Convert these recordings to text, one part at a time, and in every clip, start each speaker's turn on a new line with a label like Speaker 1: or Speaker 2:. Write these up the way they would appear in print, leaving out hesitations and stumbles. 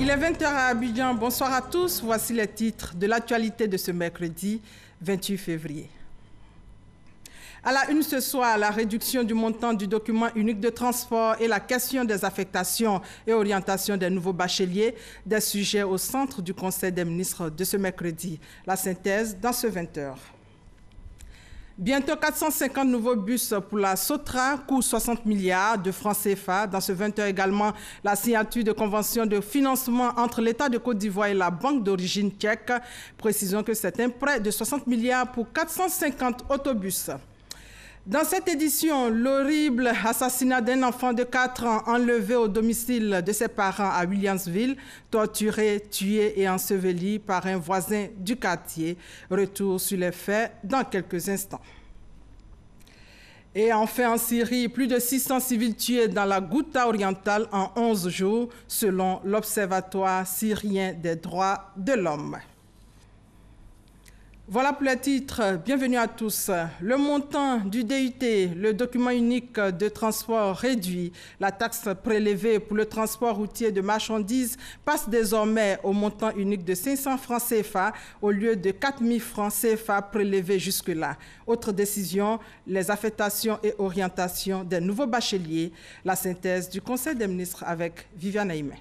Speaker 1: Il est 20 h à Abidjan. Bonsoir à tous. Voici les titres de l'actualité de ce mercredi 28 février. À la une ce soir, la réduction du montant du document unique de transport et la question des affectations et orientations des nouveaux bacheliers, des sujets au centre du Conseil des ministres de ce mercredi. La synthèse dans ce 20 h. Bientôt 450 nouveaux bus pour la Sotra, coût 60 milliards de francs CFA. Dans ce 20 h également, la signature de convention de financement entre l'État de Côte d'Ivoire et la banque d'origine tchèque. Précisons que c'est un prêt de 60 milliards pour 450 autobus. Dans cette édition, l'horrible assassinat d'un enfant de 4 ans enlevé au domicile de ses parents à Williamsville, torturé, tué et enseveli par un voisin du quartier. Retour sur les faits dans quelques instants. Et enfin en Syrie, plus de 600 civils tués dans la Ghouta orientale en 11 jours, selon l'Observatoire syrien des droits de l'homme. Voilà pour les titres. Bienvenue à tous. Le montant du DUT, le document unique de transport réduit, la taxe prélevée pour le transport routier de marchandises passe désormais au montant unique de 500 francs CFA au lieu de 4 000 francs CFA prélevés jusque-là. Autre décision, les affectations et orientations des nouveaux bacheliers. La synthèse du Conseil des ministres avec Viviane Aimé.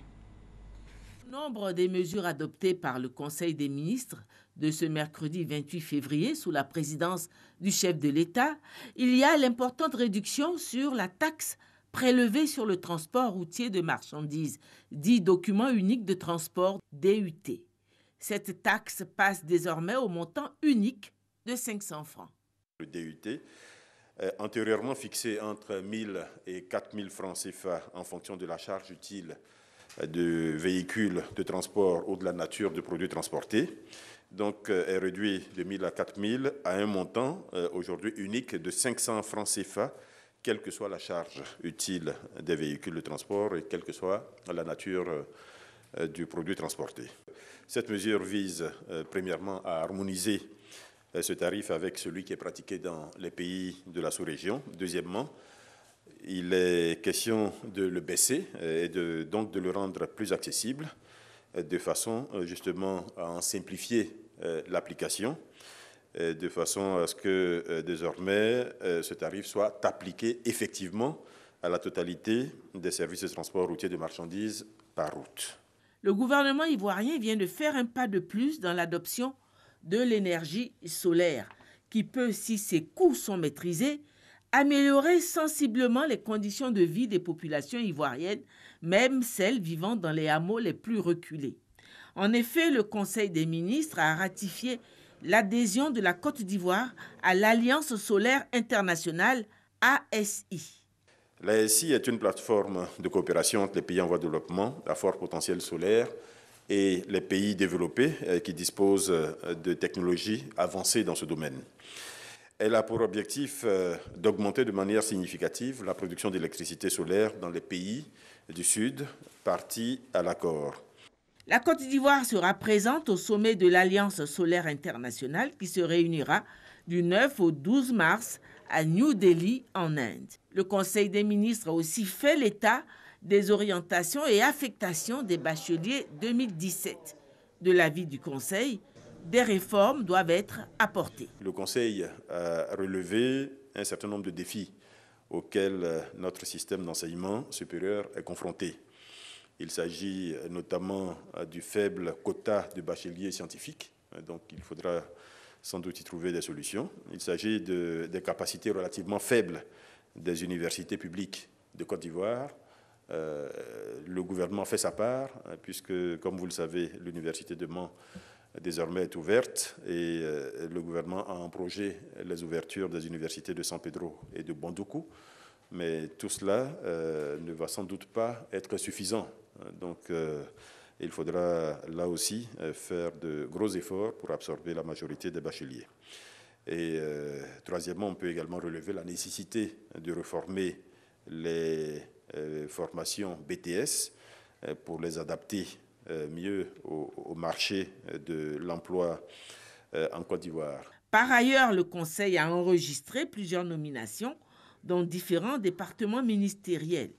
Speaker 2: Nombre des mesures adoptées par le Conseil des ministres de ce mercredi 28 février sous la présidence du chef de l'État, il y a l'importante réduction sur la taxe prélevée sur le transport routier de marchandises, dit document unique de transport DUT. Cette taxe passe désormais au montant unique de 500 francs.
Speaker 3: Le DUT, antérieurement fixé entre 1 000 et 4 000 francs CFA en fonction de la charge utile de véhicules de transport ou de la nature de produits transportés, donc est réduit de 1 000 à 4 000 à un montant aujourd'hui unique de 500 francs CFA, quelle que soit la charge utile des véhicules de transport et quelle que soit la nature du produit transporté. Cette mesure vise premièrement à harmoniser ce tarif avec celui qui est pratiqué dans les pays de la sous-région. Deuxièmement, il est question de le baisser et donc de le rendre plus accessible de façon justement à en simplifier l'application, de façon à ce que désormais ce tarif soit appliqué effectivement à la totalité des services de transport routier de marchandises par route.
Speaker 2: Le gouvernement ivoirien vient de faire un pas de plus dans l'adoption de l'énergie solaire qui peut, si ses coûts sont maîtrisés, améliorer sensiblement les conditions de vie des populations ivoiriennes, même celles vivant dans les hameaux les plus reculés. En effet, le Conseil des ministres a ratifié l'adhésion de la Côte d'Ivoire à l'Alliance solaire internationale ASI.
Speaker 3: L'ASI est une plateforme de coopération entre les pays en voie de développement à fort potentiel solaire et les pays développés qui disposent de technologies avancées dans ce domaine. Elle a pour objectif d'augmenter de manière significative la production d'électricité solaire dans les pays du Sud, partis à l'accord.
Speaker 2: La Côte d'Ivoire sera présente au sommet de l'Alliance solaire internationale qui se réunira du 9 au 12 mars à New Delhi, en Inde. Le Conseil des ministres a aussi fait l'état des orientations et affectations des bacheliers 2017. De l'avis du Conseil, des réformes doivent être apportées.
Speaker 3: Le Conseil a relevé un certain nombre de défis auxquels notre système d'enseignement supérieur est confronté. Il s'agit notamment du faible quota de bacheliers scientifiques, donc il faudra sans doute y trouver des solutions. Il s'agit des capacités relativement faibles des universités publiques de Côte d'Ivoire. Le gouvernement fait sa part, puisque, comme vous le savez, l'université de Mans désormais est ouverte et le gouvernement a en projet les ouvertures des universités de San Pedro et de Bondoukou. Mais tout cela ne va sans doute pas être suffisant. Donc, il faudra là aussi faire de gros efforts pour absorber la majorité des bacheliers. Et troisièmement, on peut également relever la nécessité de réformer les formations BTS pour les adapter mieux au marché de l'emploi en Côte d'Ivoire.
Speaker 2: Par ailleurs, le Conseil a enregistré plusieurs nominations dans différents départements ministériels.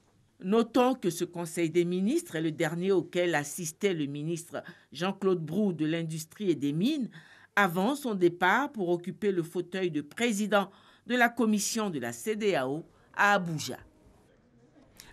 Speaker 2: Notons que ce Conseil des ministres est le dernier auquel assistait le ministre Jean-Claude Brou de l'Industrie et des Mines avant son départ pour occuper le fauteuil de président de la commission de la CEDEAO à Abuja.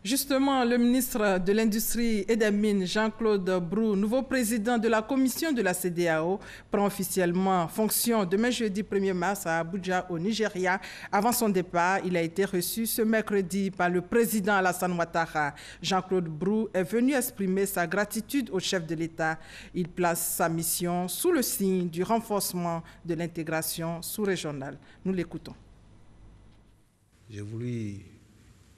Speaker 1: Justement, le ministre de l'Industrie et des Mines, Jean-Claude Brou, nouveau président de la commission de la CEDEAO, prend officiellement fonction demain jeudi 1er mars à Abuja, au Nigeria. Avant son départ, il a été reçu ce mercredi par le président Alassane Ouattara. Jean-Claude Brou est venu exprimer sa gratitude au chef de l'État. Il place sa mission sous le signe du renforcement de l'intégration sous-régionale. Nous l'écoutons.
Speaker 4: J'ai voulu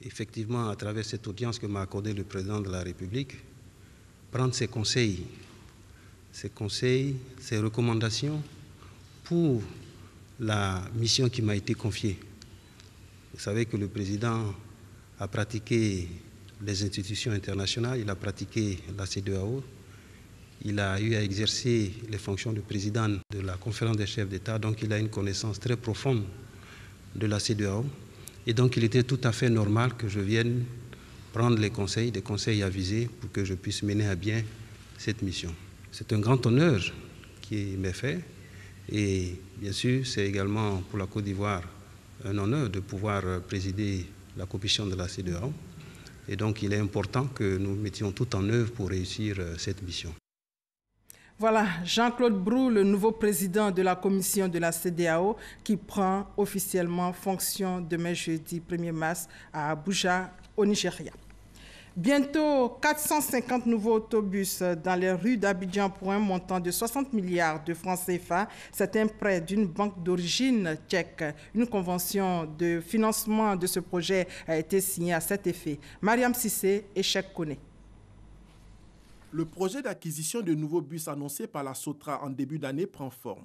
Speaker 4: effectivement, à travers cette audience que m'a accordée le président de la République, prendre ses conseils, ses recommandations pour la mission qui m'a été confiée. Vous savez que le président a pratiqué les institutions internationales, il a pratiqué la CEDEAO, il a eu à exercer les fonctions de président de la conférence des chefs d'État, donc il a une connaissance très profonde de la CEDEAO. Et donc, il était tout à fait normal que je vienne prendre des conseils avisés pour que je puisse mener à bien cette mission. C'est un grand honneur qui m'est fait et bien sûr, c'est également pour la Côte d'Ivoire un honneur de pouvoir présider la commission de la CEDEAO. Et donc, il est important que nous mettions tout en œuvre pour réussir cette mission.
Speaker 1: Voilà, Jean-Claude Brou, le nouveau président de la commission de la CEDEAO, qui prend officiellement fonction demain jeudi 1er mars à Abuja, au Nigeria. Bientôt 450 nouveaux autobus dans les rues d'Abidjan pour un montant de 60 milliards de francs CFA. C'est un prêt d'une banque d'origine tchèque. Une convention de financement de ce projet a été signée à cet effet. Mariam Sissé et Cheikh Kone.
Speaker 5: Le projet d'acquisition de nouveaux bus annoncé par la Sotra en début d'année prend forme.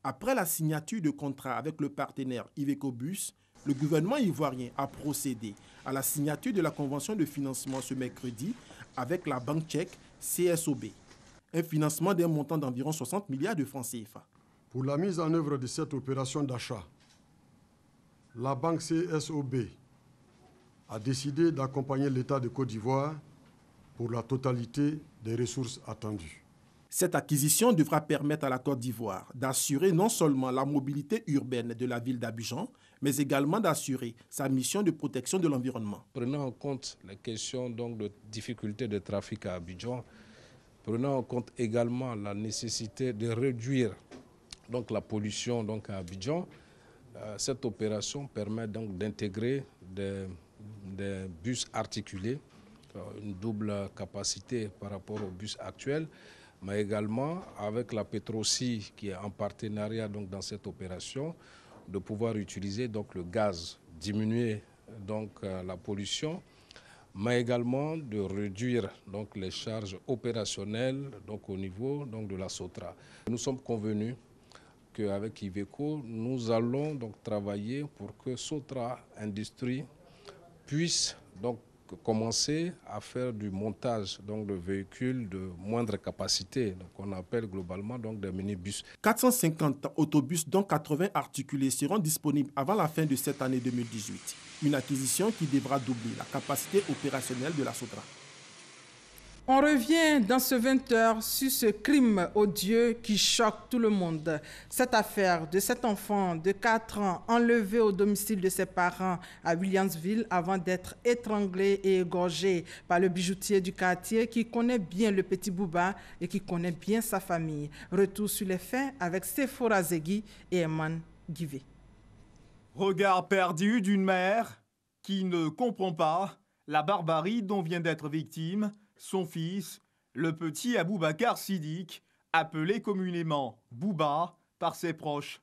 Speaker 5: Après la signature de contrat avec le partenaire Iveco Bus, le gouvernement ivoirien a procédé à la signature de la convention de financement ce mercredi avec la banque tchèque CSOB. Un financement d'un montant d'environ 60 milliards de francs CFA.
Speaker 6: Pour la mise en œuvre de cette opération d'achat, la banque CSOB a décidé d'accompagner l'État de Côte d'Ivoire pour la totalité des ressources attendues.
Speaker 5: Cette acquisition devra permettre à la Côte d'Ivoire d'assurer non seulement la mobilité urbaine de la ville d'Abidjan, mais également d'assurer sa mission de protection de l'environnement.
Speaker 7: Prenant en compte les questions donc, de difficultés de trafic à Abidjan, prenant en compte également la nécessité de réduire donc, la pollution donc, à Abidjan, cette opération permet donc d'intégrer des bus articulés, une double capacité par rapport au bus actuel, mais également avec la Petrosi qui est en partenariat donc, dans cette opération, de pouvoir utiliser donc, le gaz, diminuer donc, la pollution, mais également de réduire donc, les charges opérationnelles donc, au niveau donc, de la Sotra. Nous sommes convenus qu'avec Iveco, nous allons donc, travailler pour que Sotra Industrie puisse donc, commencer à faire du montage donc, de véhicules de moindre capacité, donc on appelle globalement donc, des minibus.
Speaker 5: 450 autobus, dont 80 articulés, seront disponibles avant la fin de cette année 2018. Une acquisition qui devra doubler la capacité opérationnelle de la Sotra.
Speaker 1: On revient dans ce 20h sur ce crime odieux qui choque tout le monde. Cette affaire de cet enfant de 4 ans enlevé au domicile de ses parents à Williamsville avant d'être étranglé et égorgé par le bijoutier du quartier qui connaît bien le petit Bouba et qui connaît bien sa famille. Retour sur les faits avec Sephora Zegui et Eman Guivé.
Speaker 8: Regard perdu d'une mère qui ne comprend pas la barbarie dont vient d'être victime son fils, le petit Aboubacar Siddiq, appelé communément Bouba par ses proches.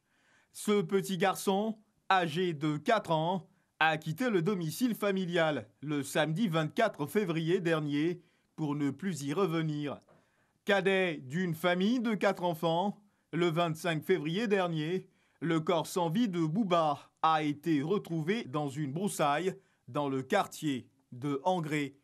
Speaker 8: Ce petit garçon, âgé de 4 ans, a quitté le domicile familial le samedi 24 février dernier pour ne plus y revenir. Cadet d'une famille de 4 enfants, le 25 février dernier, le corps sans vie de Bouba a été retrouvé dans une broussaille dans le quartier de Angré.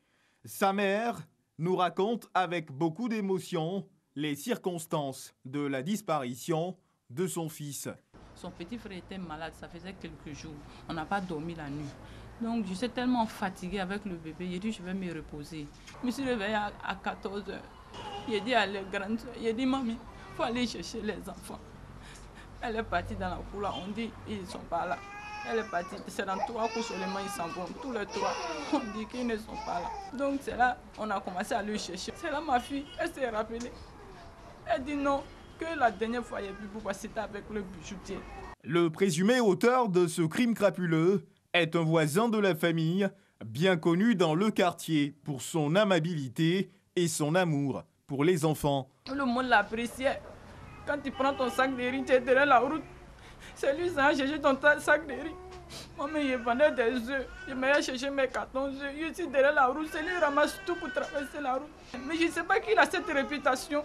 Speaker 8: Sa mère nous raconte avec beaucoup d'émotion les circonstances de la disparition de son fils.
Speaker 9: Son petit frère était malade, ça faisait quelques jours. On n'a pas dormi la nuit. Donc je suis tellement fatiguée avec le bébé, j'ai dit je vais me reposer. Je me suis réveillée à 14 h. J'ai dit à la grande soeur, j'ai dit mamie, il faut aller chercher les enfants. Elle est partie dans la cour là, on dit ils ne sont pas là. Elle est partie, c'est dans 3 coups seulement ils s'en vont, tous les 3, on dit qu'ils ne sont pas là. Donc c'est là on a commencé à le chercher. C'est là ma fille, elle s'est rappelée. Elle dit non, que la dernière fois il y a plus pourquoi c'était avec le bijoutier.
Speaker 8: Le présumé auteur de ce crime crapuleux est un voisin de la famille, bien connu dans le quartier pour son amabilité et son amour pour les enfants.
Speaker 9: Tout le monde l'appréciait. Quand tu prends ton sac de riz, tu es derrière la route. C'est lui qui a cherché ton sac de riz. Moi-même, je vendais des œufs. Je m'allais chercher mes cartons d'œufs. Je suis derrière la route. C'est lui qui ramasse tout pour traverser la route. Mais je ne sais pas qui a cette réputation.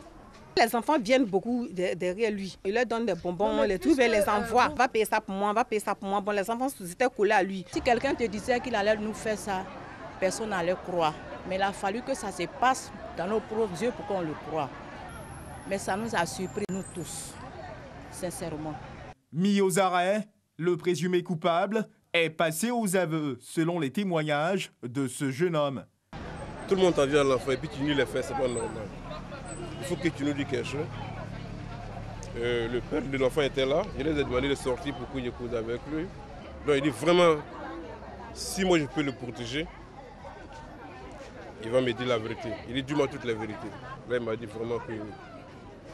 Speaker 10: Les enfants viennent beaucoup derrière lui. Il leur donne des bonbons, les trucs, et les envoie. Va payer ça pour moi, va payer ça pour moi. Bon, les enfants étaient collés à lui. Si quelqu'un te disait qu'il allait nous faire ça, personne n'allait croire. Mais il a fallu que ça se passe dans nos propres yeux pour qu'on le croie. Mais ça nous a surpris, nous tous, sincèrement.
Speaker 8: Mis aux arrêts, le présumé coupable est passé aux aveux, selon les témoignages de ce jeune homme.
Speaker 11: Tout le monde t'a vu à l'enfant et puis tu nies les faits, c'est pas normal. Il faut que tu nous dises quelque chose. Le père de l'enfant était là, je les ai demandé de sortir pour que je cause avec lui. Donc il dit vraiment, si moi je peux le protéger, il va me dire la vérité. Il dit dis-moi toute la vérité. Là il m'a dit vraiment que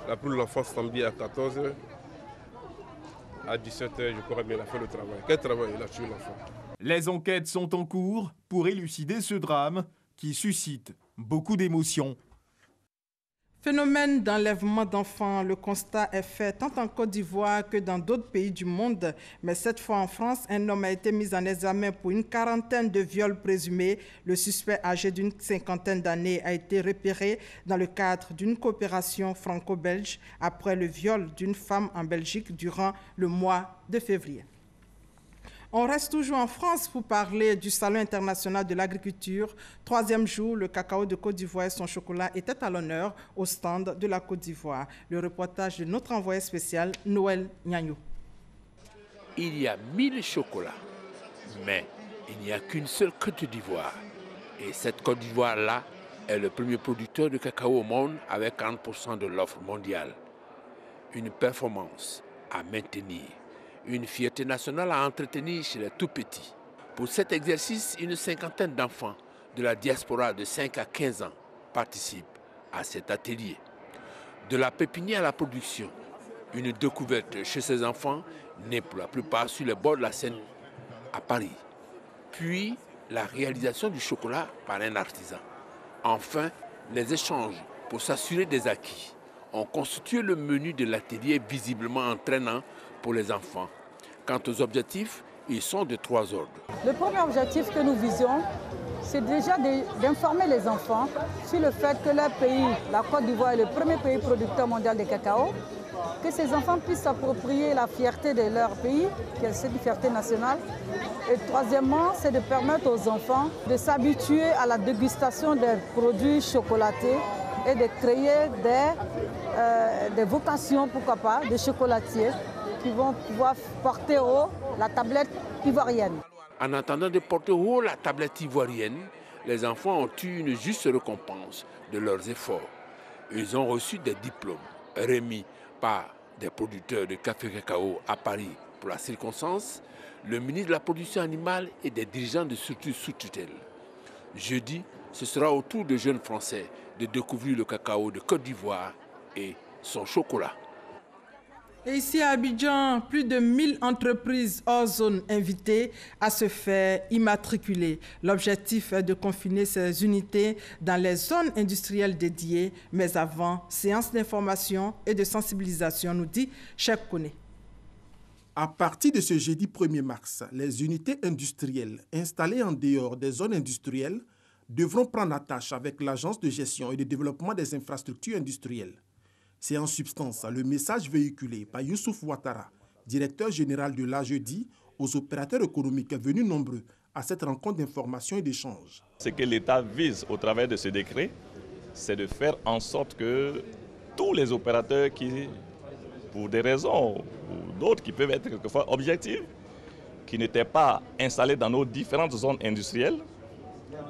Speaker 11: là pour l'enfant samedi à 14 h, à 17 h, je crois bien il a fait le travail. Quel travail? Il a tué l'enfant.
Speaker 8: Les enquêtes sont en cours pour élucider ce drame qui suscite beaucoup d'émotions.
Speaker 1: Phénomène d'enlèvement d'enfants, le constat est fait tant en Côte d'Ivoire que dans d'autres pays du monde. Mais cette fois en France, un homme a été mis en examen pour une quarantaine de viols présumés. Le suspect âgé d'une 50aine d'années a été repéré dans le cadre d'une coopération franco-belge après le viol d'une femme en Belgique durant le mois de février. On reste toujours en France pour parler du Salon international de l'agriculture. 3e jour, le cacao de Côte d'Ivoire et son chocolat étaient à l'honneur au stand de la Côte d'Ivoire. Le reportage de notre envoyé spécial, Noël Nyagno.
Speaker 12: Il y a 1000 chocolats, mais il n'y a qu'une seule Côte d'Ivoire. Et cette Côte d'Ivoire-là est le premier producteur de cacao au monde avec 40% de l'offre mondiale. Une performance à maintenir. Une fierté nationale à entretenir chez les tout-petits. Pour cet exercice, une 50aine d'enfants de la diaspora de 5 à 15 ans participent à cet atelier. De la pépinière à la production, une découverte chez ces enfants née pour la plupart sur les bords de la Seine à Paris. Puis, la réalisation du chocolat par un artisan. Enfin, les échanges pour s'assurer des acquis ont constitué le menu de l'atelier visiblement entraînant pour les enfants. Quant aux objectifs, ils sont de 3 ordres.
Speaker 13: Le premier objectif que nous visions, c'est déjà d'informer les enfants sur le fait que leur pays, la Côte d'Ivoire, est le premier pays producteur mondial de cacao, que ces enfants puissent s'approprier la fierté de leur pays, qui est une fierté nationale. Et troisièmement, c'est de permettre aux enfants de s'habituer à la dégustation des produits chocolatés et de créer des vocations, pourquoi pas, de chocolatiers qui vont pouvoir porter haut la tablette ivoirienne.
Speaker 12: En attendant de porter haut la tablette ivoirienne, les enfants ont eu une juste récompense de leurs efforts. Ils ont reçu des diplômes remis par des producteurs de café cacao à Paris pour la circonstance, le ministre de la production animale et des dirigeants de structures sous tutelle. Jeudi, ce sera au tour de jeunes Français de découvrir le cacao de Côte d'Ivoire et son chocolat.
Speaker 1: Et ici à Abidjan, plus de 1000 entreprises hors zone invitées à se faire immatriculer. L'objectif est de confiner ces unités dans les zones industrielles dédiées. Mais avant, séance d'information et de sensibilisation, nous dit Cheikh Kone.
Speaker 5: À partir de ce jeudi 1er mars, les unités industrielles installées en dehors des zones industrielles devront prendre attache avec l'Agence de gestion et de développement des infrastructures industrielles. C'est en substance le message véhiculé par Youssouf Ouattara, directeur général de l'AGEDI, aux opérateurs économiques venus nombreux à cette rencontre d'information et d'échange.
Speaker 14: Ce que l'État vise au travers de ce décret, c'est de faire en sorte que tous les opérateurs qui, pour des raisons ou d'autres qui peuvent être quelquefois objectives, qui n'étaient pas installés dans nos différentes zones industrielles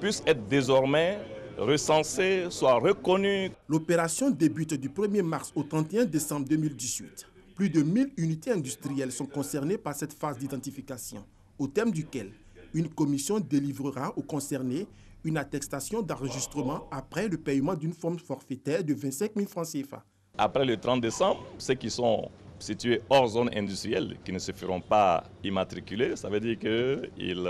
Speaker 14: puissent être désormais recensés, soient reconnus.
Speaker 5: L'opération débute du 1er mars au 31 décembre 2018. Plus de 1000 unités industrielles sont concernées par cette phase d'identification, au terme duquel une commission délivrera aux concernés une attestation d'enregistrement après le paiement d'une forme forfaitaire de 25 000 francs CFA.
Speaker 14: Après le 30 décembre, ceux qui sont situés hors zone industrielle, qui ne se feront pas immatriculer, ça veut dire qu'ils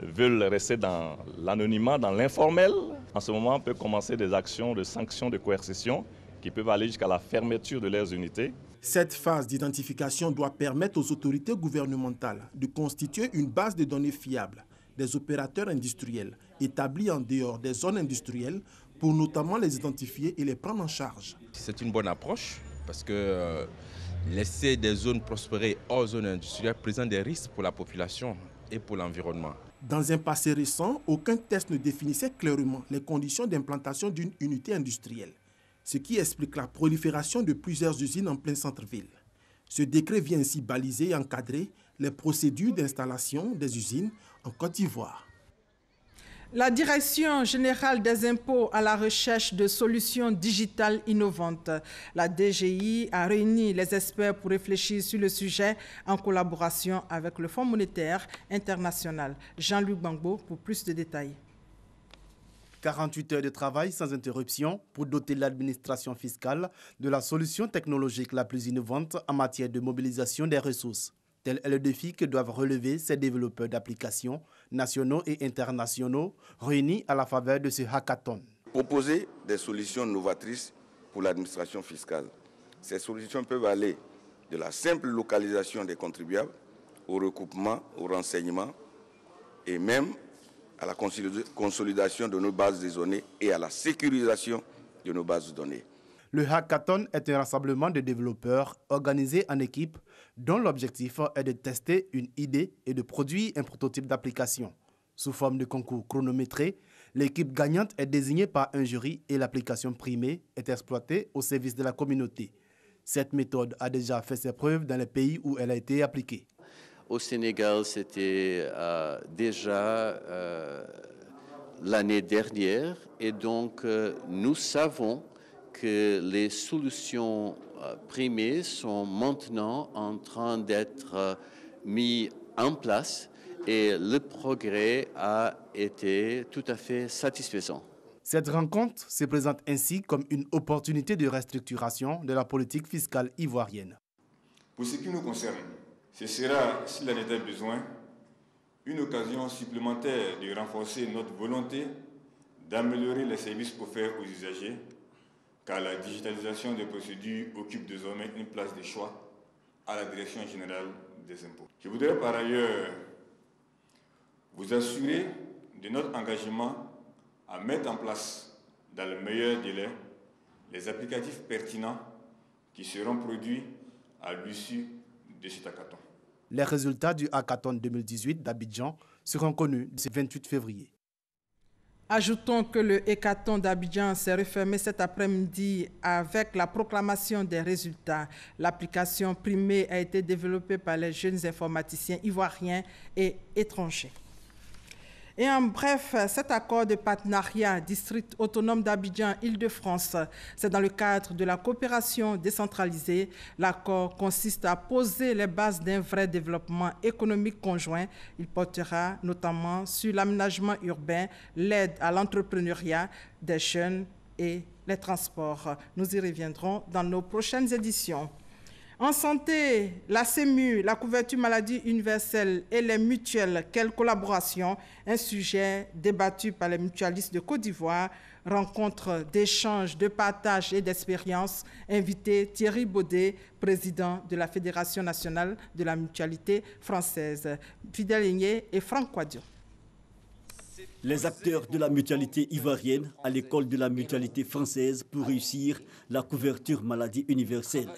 Speaker 14: veulent rester dans l'anonymat, dans l'informel. En ce moment, on peut commencer des actions de sanctions, de coercition qui peuvent aller jusqu'à la fermeture de leurs unités.
Speaker 5: Cette phase d'identification doit permettre aux autorités gouvernementales de constituer une base de données fiable des opérateurs industriels établis en dehors des zones industrielles pour notamment les identifier et les prendre en charge.
Speaker 15: C'est une bonne approche parce que laisser des zones prospérer hors zone industrielle présente des risques pour la population et pour l'environnement.
Speaker 5: Dans un passé récent, aucun test ne définissait clairement les conditions d'implantation d'une unité industrielle, ce qui explique la prolifération de plusieurs usines en plein centre-ville. Ce décret vient ainsi baliser et encadrer les procédures d'installation des usines en Côte d'Ivoire.
Speaker 1: La Direction générale des impôts à la recherche de solutions digitales innovantes, la DGI, a réuni les experts pour réfléchir sur le sujet en collaboration avec le Fonds monétaire international. Jean-Luc Gbangbo pour plus de détails.
Speaker 16: 48 heures de travail sans interruption pour doter l'administration fiscale de la solution technologique la plus innovante en matière de mobilisation des ressources. Tel est le défi que doivent relever ces développeurs d'applications nationaux et internationaux réunis à la faveur de ce hackathon.
Speaker 17: Proposer des solutions novatrices pour l'administration fiscale. Ces solutions peuvent aller de la simple localisation des contribuables au recoupement, au renseignement et même à la consolidation de nos bases de données et à la sécurisation de nos bases de données.
Speaker 16: Le hackathon est un rassemblement de développeurs organisés en équipe dont l'objectif est de tester une idée et de produire un prototype d'application. Sous forme de concours chronométré, l'équipe gagnante est désignée par un jury et l'application primée est exploitée au service de la communauté. Cette méthode a déjà fait ses preuves dans les pays où elle a été appliquée.
Speaker 18: Au Sénégal, c'était déjà l'année dernière et donc nous savons que les solutions primées sont maintenant en train d'être mises en place et le progrès a été tout à fait satisfaisant.
Speaker 16: Cette rencontre se présente ainsi comme une opportunité de restructuration de la politique fiscale ivoirienne.
Speaker 19: Pour ce qui nous concerne, ce sera, s'il en était besoin, une occasion supplémentaire de renforcer notre volonté d'améliorer les services offerts aux usagers, car la digitalisation des procédures occupe désormais une place de choix à la Direction générale des impôts. Je voudrais par ailleurs vous assurer de notre engagement à mettre en place, dans le meilleur délai, les applicatifs pertinents qui seront produits à l'issue de cet hackathon.
Speaker 16: Les résultats du hackathon 2018 d'Abidjan seront connus ce 28 février.
Speaker 1: Ajoutons que le hackathon d'Abidjan s'est refermé cet après-midi avec la proclamation des résultats. L'application primée a été développée par les jeunes informaticiens ivoiriens et étrangers. Et en bref, cet accord de partenariat district autonome d'Abidjan Île-de-France, c'est dans le cadre de la coopération décentralisée. L'accord consiste à poser les bases d'un vrai développement économique conjoint. Il portera notamment sur l'aménagement urbain, l'aide à l'entrepreneuriat des jeunes et les transports. Nous y reviendrons dans nos prochaines éditions. En santé, la CEMU, la couverture maladie universelle et les mutuelles, quelle collaboration? Un sujet débattu par les mutualistes de Côte d'Ivoire, rencontre d'échanges, de partage et d'expérience. Invité Thierry Baudet, président de la Fédération nationale de la mutualité française. Fidèle Aigné et Franck Quadio.
Speaker 20: Les acteurs de la mutualité ivoirienne à l'école de la mutualité française pour réussir la couverture maladie universelle.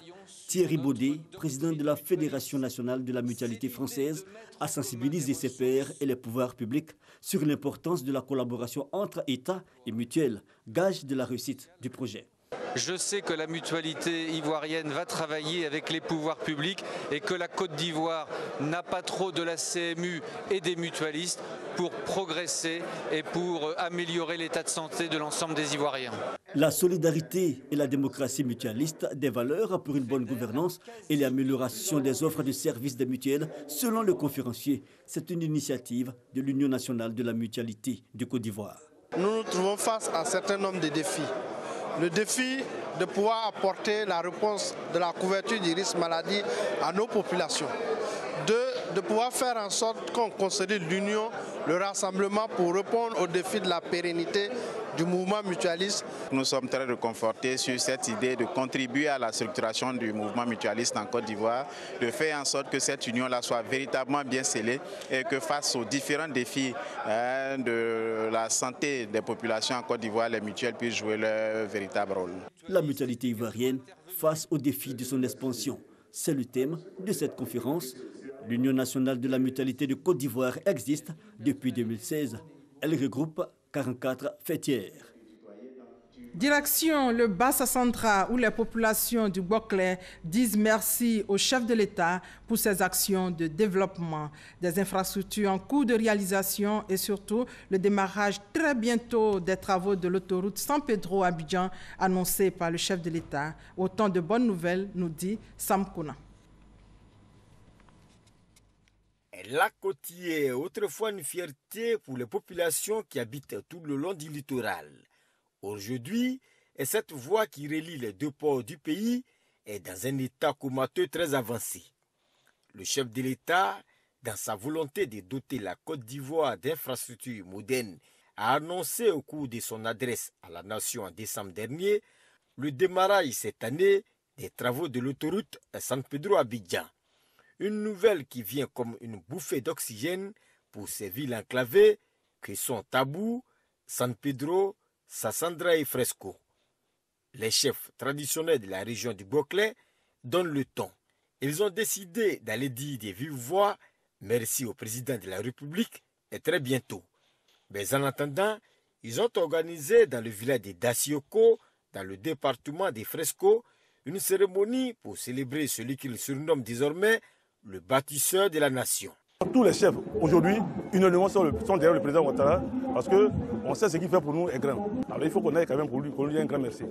Speaker 20: Thierry Baudet, président de la Fédération nationale de la mutualité française, a sensibilisé ses pairs et les pouvoirs publics sur l'importance de la collaboration entre États et mutuelles, gage de la réussite du projet.
Speaker 21: Je sais que la mutualité ivoirienne va travailler avec les pouvoirs publics et que la Côte d'Ivoire n'a pas trop de la CMU et des mutualistes pour progresser et pour améliorer l'état de santé de l'ensemble des Ivoiriens.
Speaker 20: La solidarité et la démocratie mutualiste, des valeurs pour une bonne gouvernance et l'amélioration des offres de services des mutuelles, selon le conférencier, c'est une initiative de l'Union nationale de la mutualité de Côte d'Ivoire.
Speaker 22: Nous nous trouvons face à un certain nombre de défis. Le défi de pouvoir apporter la réponse de la couverture du risque maladie à nos populations. De pouvoir faire en sorte qu'on consolide l'union, le rassemblement pour répondre aux défis de la pérennité du mouvement mutualiste.
Speaker 23: Nous sommes très réconfortés sur cette idée de contribuer à la structuration du mouvement mutualiste en Côte d'Ivoire, de faire en sorte que cette union-là soit véritablement bien scellée et que face aux différents défis de la santé des populations en Côte d'Ivoire, les mutuelles puissent jouer leur véritable rôle.
Speaker 20: La mutualité ivoirienne face aux défis de son expansion. C'est le thème de cette conférence. L'Union nationale de la mutualité de Côte d'Ivoire existe depuis 2016. Elle regroupe 44 fêtières.
Speaker 1: Direction le Bassa-Centra où les populations du Boclé disent merci au chef de l'État pour ses actions de développement, des infrastructures en cours de réalisation et surtout le démarrage très bientôt des travaux de l'autoroute San Pedro-Abidjan annoncés par le chef de l'État. Autant de bonnes nouvelles, nous dit Sam Kouna.
Speaker 24: La Côtière est autrefois une fierté pour les populations qui habitent tout le long du littoral. Aujourd'hui, cette voie qui relie les deux ports du pays est dans un état comateux très avancé. Le chef de l'État, dans sa volonté de doter la Côte d'Ivoire d'infrastructures modernes, a annoncé au cours de son adresse à la nation en décembre dernier le démarrage cette année des travaux de l'autoroute San Pedro-Abidjan. Une nouvelle qui vient comme une bouffée d'oxygène pour ces villes enclavées que sont Tabou, San Pedro, Sassandra et Fresco. Les chefs traditionnels de la région du Boclé donnent le ton. Ils ont décidé d'aller dire de vive voix merci au président de la République et très bientôt. Mais en attendant, ils ont organisé dans le village de Dacioko, dans le département des Fresco, une cérémonie pour célébrer celui qu'ils surnomment désormais le bâtisseur de la nation.
Speaker 25: Tous les chefs, aujourd'hui, unanimement sont derrière le président Ouattara parce qu'on sait ce qu'il fait pour nous est grand. Alors il faut qu'on aille quand même pour lui dire un grand merci.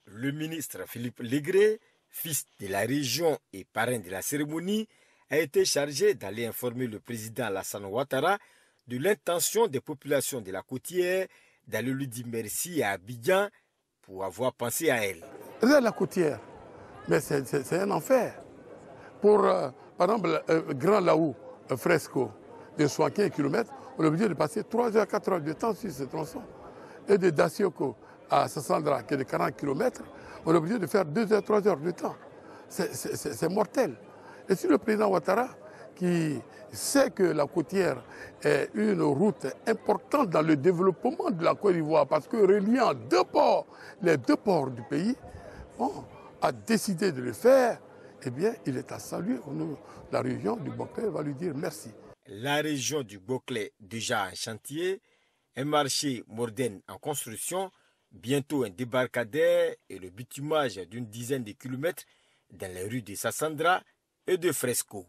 Speaker 24: Le ministre Philippe Légré, fils de la région et parrain de la cérémonie, a été chargé d'aller informer le président Alassane Ouattara de l'intention des populations de la Côtière d'aller lui dire merci à Abidjan pour avoir pensé à elle.
Speaker 26: La Côtière, mais c'est un enfer. Pour, par exemple, Grand Laou, Fresco, de 75 km, on est obligé de passer 3 heures, 4 heures de temps sur ce tronçon. Et de Dacioko à Sassandra, qui est de 40 km, on est obligé de faire 2 heures, 3 heures de temps. C'est mortel. Et si le président Ouattara, qui sait que la Côtière est une route importante dans le développement de la Côte d'Ivoire, parce que reliant les deux ports du pays, a décidé de le faire, eh bien, il est à saluer. La région du Boclé va lui dire merci.
Speaker 24: La région du Boclé, déjà en chantier, un marché moderne en construction, bientôt un débarcadère et le bitumage d'une dizaine de kilomètres dans les rues de Sassandra et de Fresco.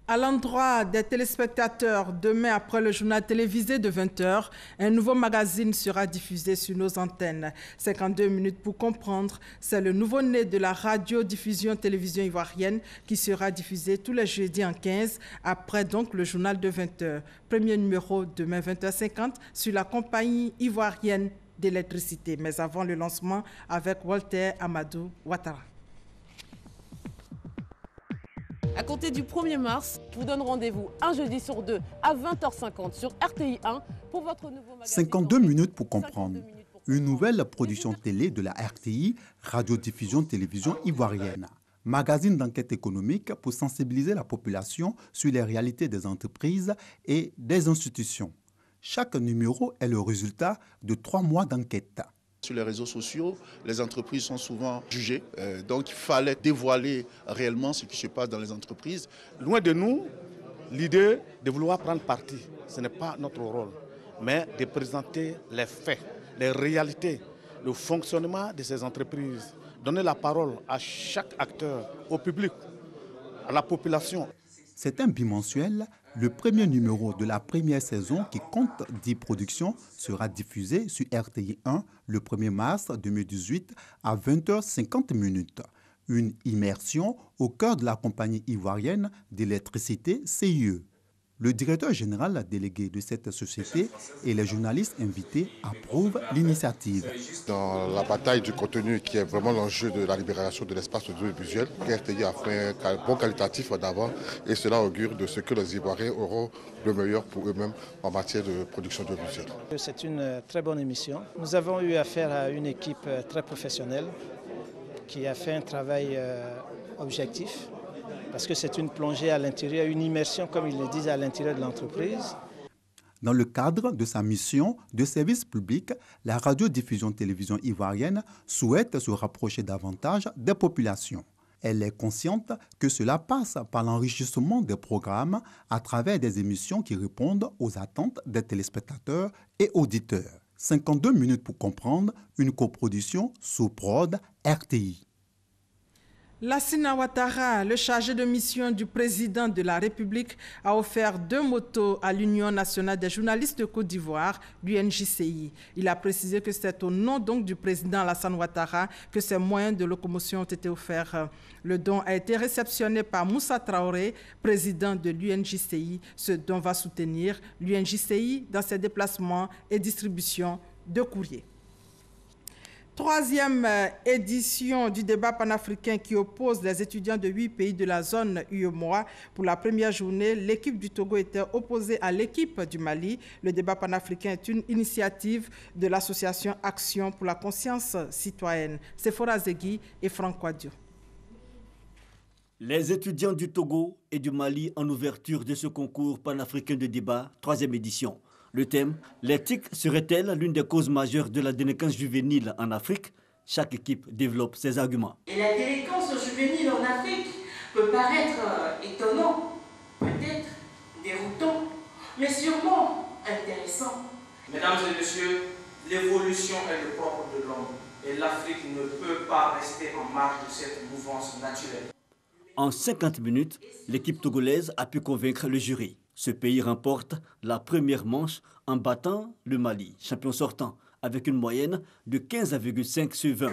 Speaker 1: À l'endroit des téléspectateurs, demain après le journal télévisé de 20h, un nouveau magazine sera diffusé sur nos antennes. 52 minutes pour comprendre, c'est le nouveau-né de la radiodiffusion télévision ivoirienne qui sera diffusé tous les jeudis en 15, après donc le journal de 20h. Premier numéro demain 20h50 sur la compagnie ivoirienne d'électricité, mais avant le lancement avec Walter Amadou Ouattara.
Speaker 27: À compter du 1er mars, je vous donne rendez-vous un jeudi sur 2 à 20h50 sur RTI 1 pour votre nouveau magazine.
Speaker 28: 52 minutes pour comprendre. Une nouvelle production télé de la RTI, radiodiffusion télévision ivoirienne. Magazine d'enquête économique pour sensibiliser la population sur les réalités des entreprises et des institutions. Chaque numéro est le résultat de 3 mois d'enquête.
Speaker 29: Sur les réseaux sociaux, les entreprises sont souvent jugées. Donc il fallait dévoiler réellement ce qui se passe dans les entreprises.
Speaker 30: Loin de nous, l'idée de vouloir prendre parti, ce n'est pas notre rôle, mais de présenter les faits, les réalités, le fonctionnement de ces entreprises, donner la parole à chaque acteur, au public, à la population.
Speaker 28: C'est un bimensuel. Le premier numéro de la première saison, qui compte 10 productions, sera diffusé sur RTI 1 le 1er mars 2018 à 20h50. Une immersion au cœur de la compagnie ivoirienne d'électricité CIE. Le directeur général délégué de cette société et les journalistes invités approuvent l'initiative.
Speaker 26: Dans la bataille du contenu qui est vraiment l'enjeu de la libération de l'espace audiovisuel, RTI a fait un bon qualitatif d'avant et cela augure de ce que les Ivoiriens auront le meilleur pour eux-mêmes en matière de production audiovisuelle.
Speaker 2: C'est une très bonne émission. Nous avons eu affaire à une équipe très professionnelle qui a fait un travail objectif. Parce que c'est une plongée à l'intérieur, une immersion, comme ils le disent, à l'intérieur de l'entreprise.
Speaker 28: Dans le cadre de sa mission de service public, la radiodiffusion-télévision ivoirienne souhaite se rapprocher davantage des populations. Elle est consciente que cela passe par l'enrichissement des programmes à travers des émissions qui répondent aux attentes des téléspectateurs et auditeurs. 52 minutes pour comprendre, une coproduction sous prod RTI.
Speaker 1: Lassina Ouattara, le chargé de mission du président de la République, a offert 2 motos à l'Union nationale des journalistes de Côte d'Ivoire, l'UNJCI. Il a précisé que c'est au nom donc du président Lassina Ouattara que ces moyens de locomotion ont été offerts. Le don a été réceptionné par Moussa Traoré, président de l'UNJCI, ce dont va soutenir l'UNJCI dans ses déplacements et distributions de courriers. 3e édition du débat panafricain qui oppose les étudiants de 8 pays de la zone UEMOA. Pour la première journée, l'équipe du Togo était opposée à l'équipe du Mali. Le débat panafricain est une initiative de l'association Action pour la conscience citoyenne. Sephora Zegui et Franck Kouadio.
Speaker 20: Les étudiants du Togo et du Mali en ouverture de ce concours panafricain de débat, 3e édition. Le thème, l'éthique serait-elle l'une des causes majeures de la délinquance juvénile en Afrique? Chaque équipe développe ses arguments.
Speaker 3: Et la délinquance juvénile en Afrique peut paraître étonnant, peut-être déroutant, mais sûrement intéressant.
Speaker 4: Mesdames et messieurs, l'évolution est le propre de l'homme et l'Afrique ne peut pas rester en marge de cette mouvance naturelle.
Speaker 20: En 50 minutes, l'équipe togolaise a pu convaincre le jury. Ce pays remporte la première manche en battant le Mali, champion sortant, avec une moyenne de 15,5 sur 20.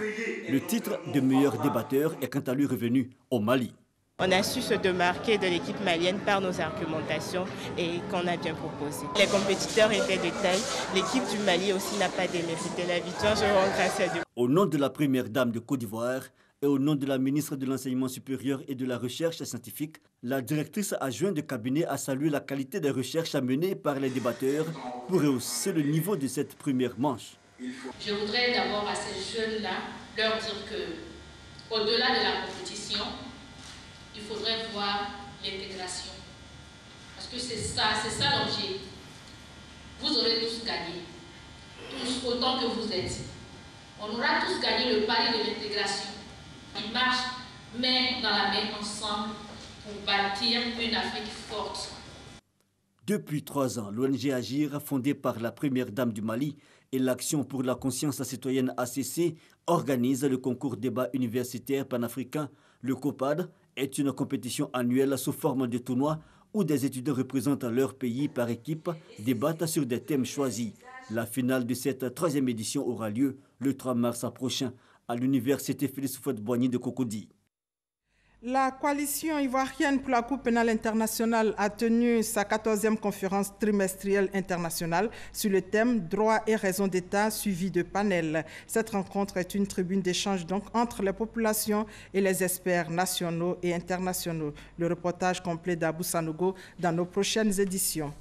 Speaker 20: Le titre de meilleur débatteur est quant à lui revenu au Mali.
Speaker 6: On a su se démarquer de l'équipe malienne par nos argumentations et qu'on a bien proposé. Les compétiteurs étaient de taille. L'équipe du Mali aussi n'a pas démérité la victoire. Je rends grâce à Dieu.
Speaker 20: Au nom de la première dame de Côte d'Ivoire, et au nom de la ministre de l'Enseignement supérieur et de la Recherche scientifique, la directrice adjointe de cabinet a salué la qualité des recherches menées par les débatteurs pour rehausser le niveau de cette première manche.
Speaker 7: Je voudrais d'abord à ces jeunes-là leur dire que, au-delà de la compétition, il faudrait voir l'intégration. Parce que c'est ça l'objet. Vous aurez tous gagné, tous autant que vous êtes. On aura tous gagné le pari de l'intégration. Ils marchent main dans la main ensemble pour bâtir une Afrique forte.
Speaker 20: Depuis 3 ans, l'ONG Agir, fondée par la première dame du Mali et l'Action pour la conscience citoyenne ACC, organise le concours débat universitaire panafricain. Le COPAD est une compétition annuelle sous forme de tournoi où des étudiants représentant leur pays par équipe débattent sur des thèmes choisis. La finale de cette 3e édition aura lieu le 3 mars prochain à l'université Félix Houphouët-Boigny de Cocody.
Speaker 1: La coalition ivoirienne pour la Cour pénale internationale a tenu sa 14e conférence trimestrielle internationale sur le thème « Droit et raison d'État » suivi de panels. Cette rencontre est une tribune d'échange donc entre les populations et les experts nationaux et internationaux. Le reportage complet d'Abou Sanogo dans nos prochaines éditions.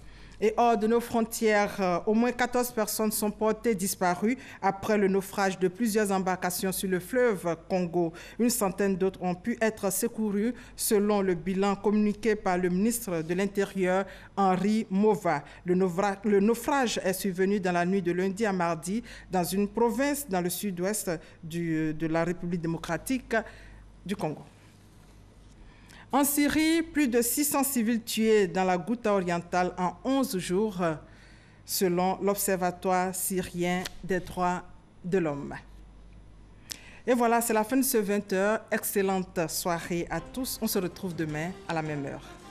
Speaker 1: Et hors de nos frontières, au moins 14 personnes sont portées disparues après le naufrage de plusieurs embarcations sur le fleuve Congo. Une centaine d'autres ont pu être secourues selon le bilan communiqué par le ministre de l'Intérieur, Henri Mova. Le naufrage est survenu dans la nuit de lundi à mardi dans une province dans le sud-ouest de la République démocratique du Congo. En Syrie, plus de 600 civils tués dans la Ghouta orientale en 11 jours, selon l'Observatoire syrien des droits de l'homme. Et voilà, c'est la fin de ce 20h. Excellente soirée à tous. On se retrouve demain à la même heure.